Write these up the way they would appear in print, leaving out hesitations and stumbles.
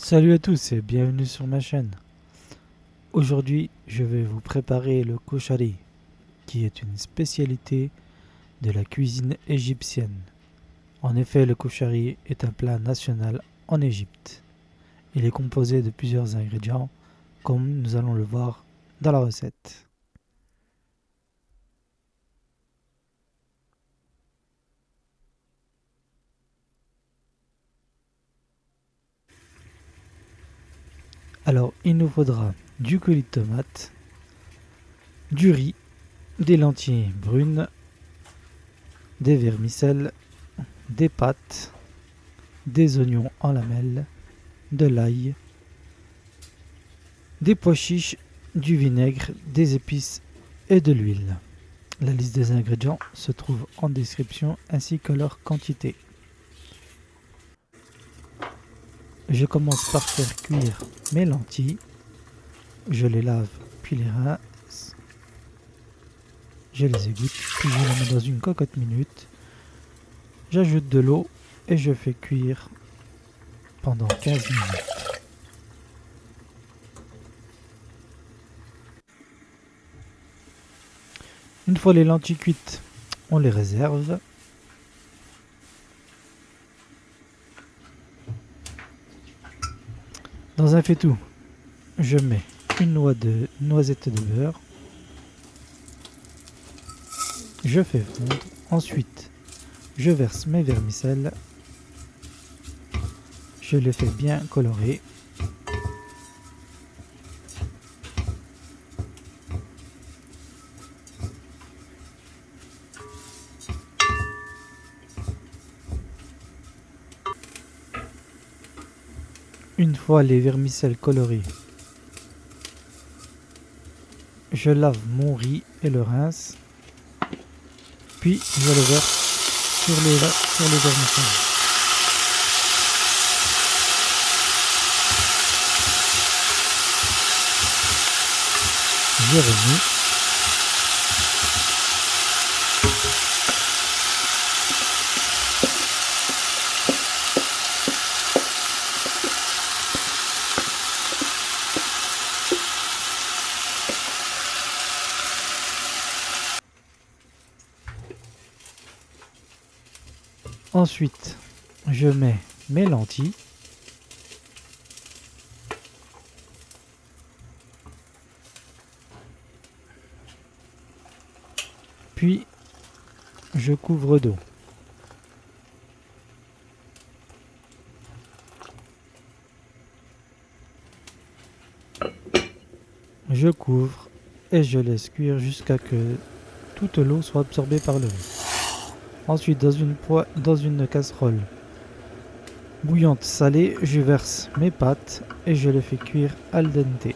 Salut à tous et bienvenue sur ma chaîne. Aujourd'hui, je vais vous préparer le koshari, qui est une spécialité de la cuisine égyptienne. En effet, le koshari est un plat national en Égypte. Il est composé de plusieurs ingrédients, comme nous allons le voir dans la recette. Alors, il nous faudra du coulis de tomate, du riz, des lentilles brunes, des vermicelles, des pâtes, des oignons en lamelles, de l'ail, des pois chiches, du vinaigre, des épices et de l'huile. La liste des ingrédients se trouve en description ainsi que leur quantité. Je commence par faire cuire mes lentilles. Je les lave puis les rince. Je les égoutte puis je les mets dans une cocotte minute. J'ajoute de l'eau et je fais cuire pendant 15 minutes. Une fois les lentilles cuites, on les réserve. Dans un faitout, je mets une noisette de beurre. Je fais fondre. Ensuite, je verse mes vermicelles. Je les fais bien colorer. Une fois les vermicelles colorées, je lave mon riz et le rince, puis je le verse sur les vermicelles. Je remue. Ensuite, je mets mes lentilles. Puis, je couvre d'eau. Je couvre et je laisse cuire jusqu'à que toute l'eau soit absorbée par le riz. Ensuite, dans une casserole bouillante salée, je verse mes pâtes et je les fais cuire al dente.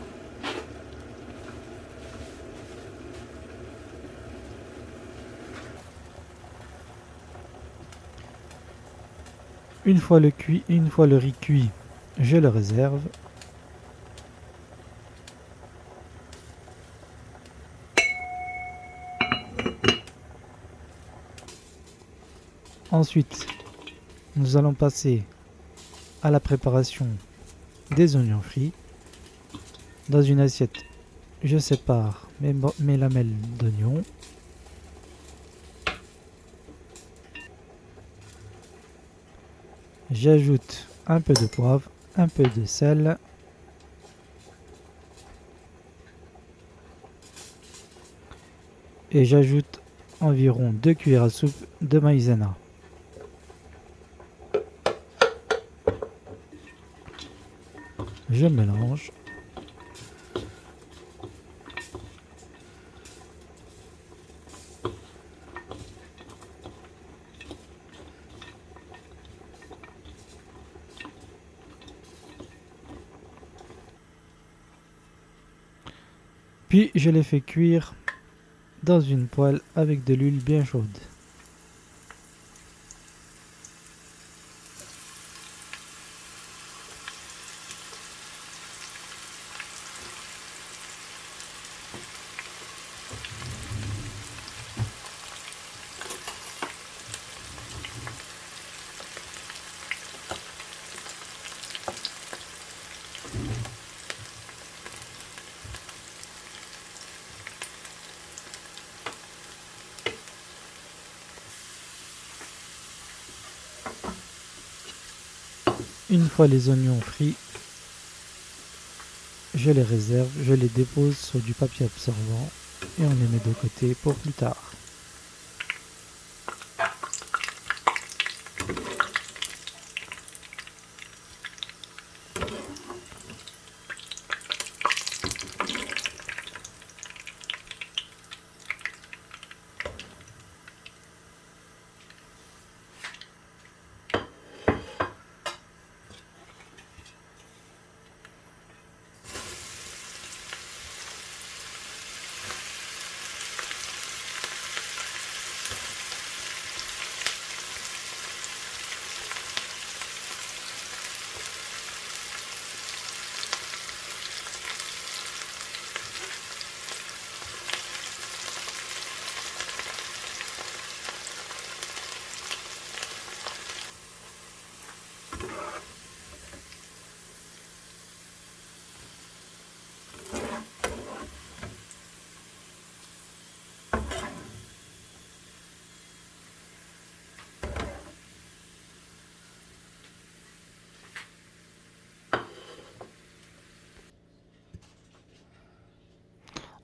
Une fois le riz cuit, je le réserve. Ensuite, nous allons passer à la préparation des oignons frits. Dans une assiette, je sépare mes lamelles d'oignons. J'ajoute un peu de poivre, un peu de sel. Et j'ajoute environ 2 cuillères à soupe de maïzena. Je mélange. Puis je les fais cuire dans une poêle avec de l'huile bien chaude. Une fois les oignons frits, je les réserve, je les dépose sur du papier absorbant et on les met de côté pour plus tard.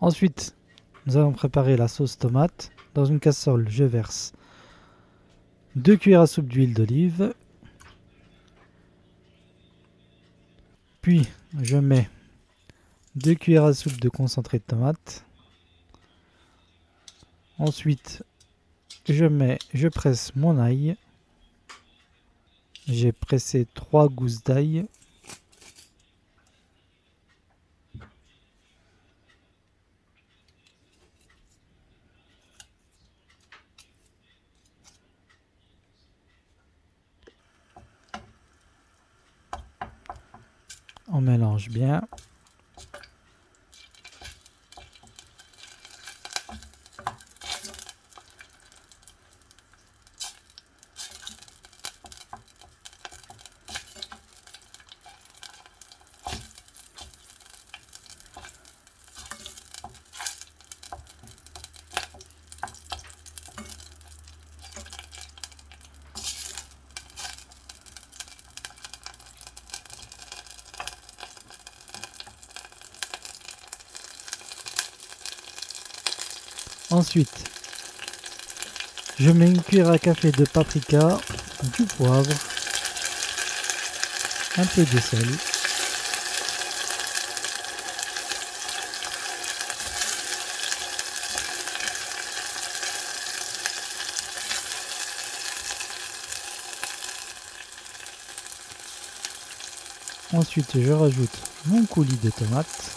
Ensuite, nous allons préparer la sauce tomate. Dans une casserole, je verse 2 cuillères à soupe d'huile d'olive. Puis, je mets 2 cuillères à soupe de concentré de tomate. Ensuite, je presse mon ail. J'ai pressé 3 gousses d'ail. On mélange bien. Ensuite, je mets une cuillère à café de paprika, du poivre, un peu de sel. Ensuite, je rajoute mon coulis de tomates.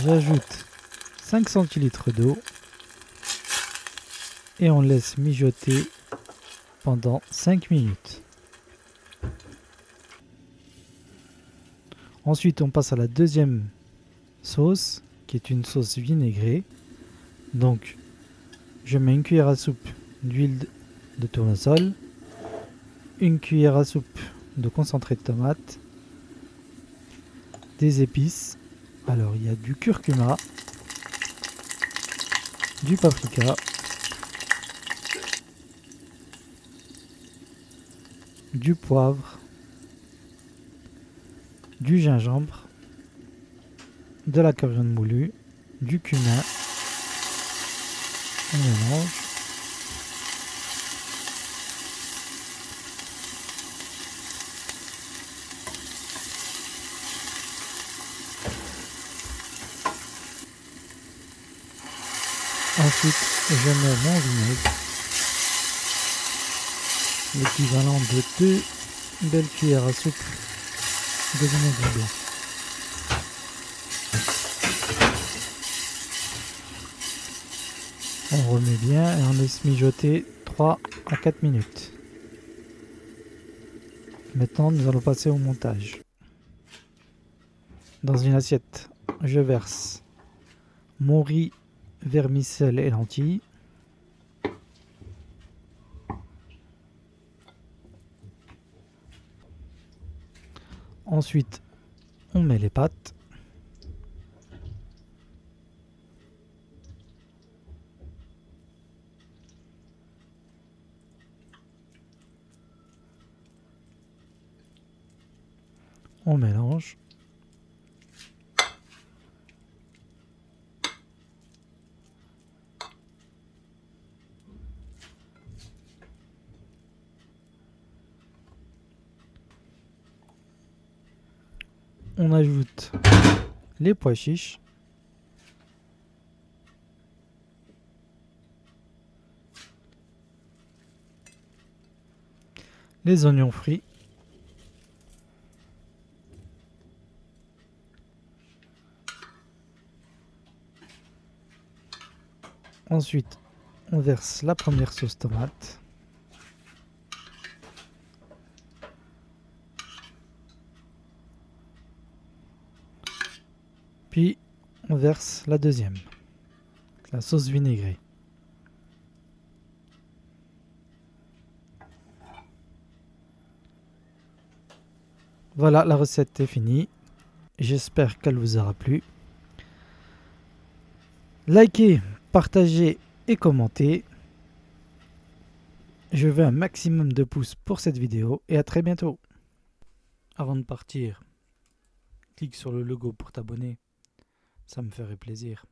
J'ajoute 5 centilitres d'eau et on laisse mijoter pendant 5 minutes. Ensuite, on passe à la deuxième sauce, qui est une sauce vinaigrée. Donc, je mets une cuillère à soupe d'huile de tournesol, une cuillère à soupe de concentré de tomate, des épices. Alors, il y a du curcuma, du paprika, du poivre, du gingembre, de la coriandre moulue, du cumin. On mélange. Ensuite, je mets mon vinaigre, l'équivalent de 2 belles cuillères à soupe de vinaigre blanc. On remet bien et on laisse mijoter 3 à 4 minutes. Maintenant, nous allons passer au montage. Dans une assiette, je verse mon riz, vermicelle et lentilles. Ensuite, on met les pâtes. On mélange. On ajoute les pois chiches. Les oignons frits. Ensuite, on verse la première sauce tomate. Puis, on verse la deuxième, la sauce vinaigrée. Voilà, la recette est finie. J'espère qu'elle vous aura plu. Likez, partagez et commentez. Je veux un maximum de pouces pour cette vidéo et à très bientôt. Avant de partir, clique sur le logo pour t'abonner. Ça me ferait plaisir.